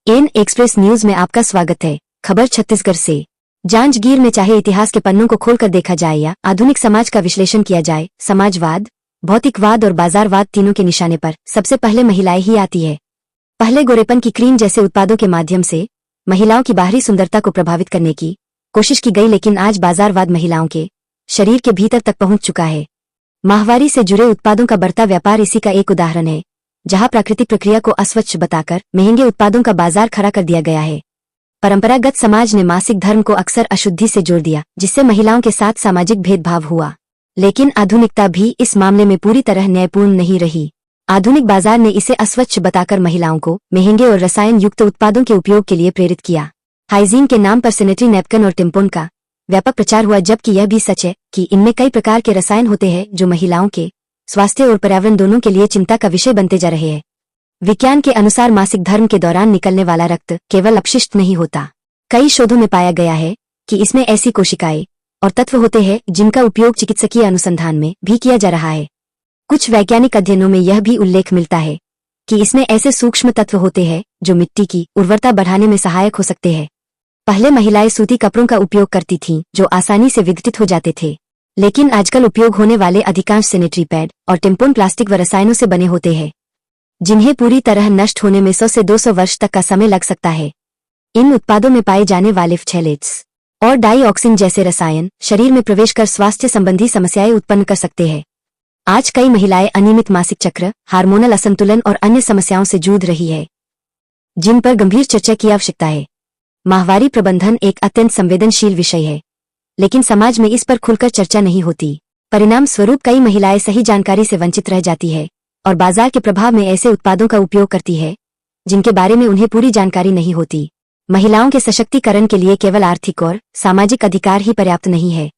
N express news में आपका स्वागत है। खबर छत्तीसगढ़ से। जांजगीर में चाहे इतिहास के पन्नों को खोलकर देखा जाए या आधुनिक समाज का विश्लेषण किया जाए, समाजवाद, भौतिकवाद और बाजारवाद तीनों के निशाने पर सबसे पहले महिलाएं ही आती है। पहले गोरेपन की क्रीम जैसे उत्पादों के माध्यम से महिलाओं की बाहरी सुंदरता को प्रभावित करने की कोशिश की गई, लेकिन आज बाजारवाद महिलाओं के शरीर के भीतर तक पहुंच चुका है। माहवारी से जुड़े उत्पादों का बढ़ता व्यापार इसी का एक उदाहरण है, जहां प्राकृतिक प्रक्रिया को अस्वच्छ बताकर महंगे उत्पादों का बाजार खड़ा कर दिया गया है। परंपरागत समाज ने मासिक धर्म को अक्सर अशुद्धि से जोड़ दिया, जिससे महिलाओं के साथ सामाजिक भेदभाव हुआ। लेकिन आधुनिकता भी इस मामले में पूरी तरह न्यायपूर्ण नहीं रही। आधुनिक बाजार ने इसे अस्वच्छ बताकर महिलाओं को महंगे और रसायन युक्त उत्पादों के उपयोग के लिए प्रेरित किया। हाइजीन के नाम पर सैनिटरी नैपकिन और टेम्पोन का व्यापक प्रचार हुआ, जबकि यह भी सच है कि इनमें कई प्रकार के रसायन होते हैं जो महिलाओं के स्वास्थ्य और पर्यावरण दोनों के लिए चिंता का विषय बनते जा रहे हैं। विज्ञान के अनुसार मासिक धर्म के दौरान निकलने वाला रक्त केवल अपशिष्ट नहीं होता। कई शोधों में पाया गया है कि इसमें ऐसी कोशिकाएं और तत्व होते हैं जिनका उपयोग चिकित्सकीय अनुसंधान में भी किया जा रहा है। कुछ वैज्ञानिक अध्ययनों में यह भी उल्लेख मिलता है कि इसमें ऐसे सूक्ष्म तत्व होते हैं जो मिट्टी की उर्वरता बढ़ाने में सहायक हो सकते हैं। पहले महिलाएं सूती कपड़ों का उपयोग करती थीं, जो आसानी से विघटित हो जाते थे, लेकिन आजकल उपयोग होने वाले अधिकांश सैनिटरी पैड और टेम्पोन प्लास्टिक व रसायनों से बने होते हैं, जिन्हें पूरी तरह नष्ट होने में 100 से 200 वर्ष तक का समय लग सकता है। इन उत्पादों में पाए जाने वाले फ्थैलेट्स और डाइऑक्सिन जैसे रसायन शरीर में प्रवेश कर स्वास्थ्य संबंधी समस्याएं उत्पन्न कर सकते हैं। आज कई महिलाएं अनियमित मासिक चक्र, हार्मोनल असंतुलन और अन्य समस्याओं से जूझ रही है, जिन पर गंभीर चर्चा की आवश्यकता है। माहवारी प्रबंधन एक अत्यंत संवेदनशील विषय है, लेकिन समाज में इस पर खुलकर चर्चा नहीं होती। परिणाम स्वरूप कई महिलाएं सही जानकारी से वंचित रह जाती है और बाजार के प्रभाव में ऐसे उत्पादों का उपयोग करती है जिनके बारे में उन्हें पूरी जानकारी नहीं होती। महिलाओं के सशक्तिकरण के लिए केवल आर्थिक और सामाजिक अधिकार ही पर्याप्त नहीं है।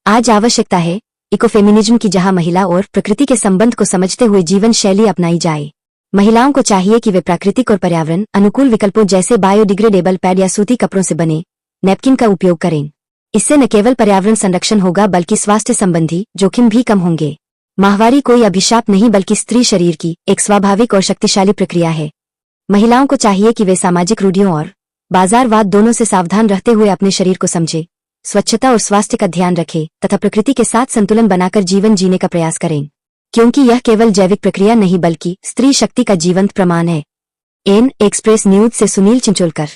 आज आवश्यकता है इकोफेमिनिज्म की, जहां महिला और प्रकृति के संबंध को समझते हुए जीवन शैली अपनाई जाए। महिलाओं को चाहिए कि वे प्राकृतिक और पर्यावरण अनुकूल विकल्पों जैसे बायोडिग्रेडेबल पैड या सूती कपड़ों से बने नैपकिन का उपयोग करें। इससे न केवल पर्यावरण संरक्षण होगा, बल्कि स्वास्थ्य संबंधी जोखिम भी कम होंगे। माहवारी कोई अभिशाप नहीं, बल्कि स्त्री शरीर की एक स्वाभाविक और शक्तिशाली प्रक्रिया है। महिलाओं को चाहिए कि वे सामाजिक रूढ़ियों और बाजारवाद दोनों से सावधान रहते हुए अपने शरीर को समझे, स्वच्छता और स्वास्थ्य का ध्यान रखें तथा प्रकृति के साथ संतुलन बनाकर जीवन जीने का प्रयास करें, क्योंकि यह केवल जैविक प्रक्रिया नहीं बल्कि स्त्री शक्ति का जीवंत प्रमाण है। एन एक्सप्रेस न्यूज से सुनील चिंचोलकर।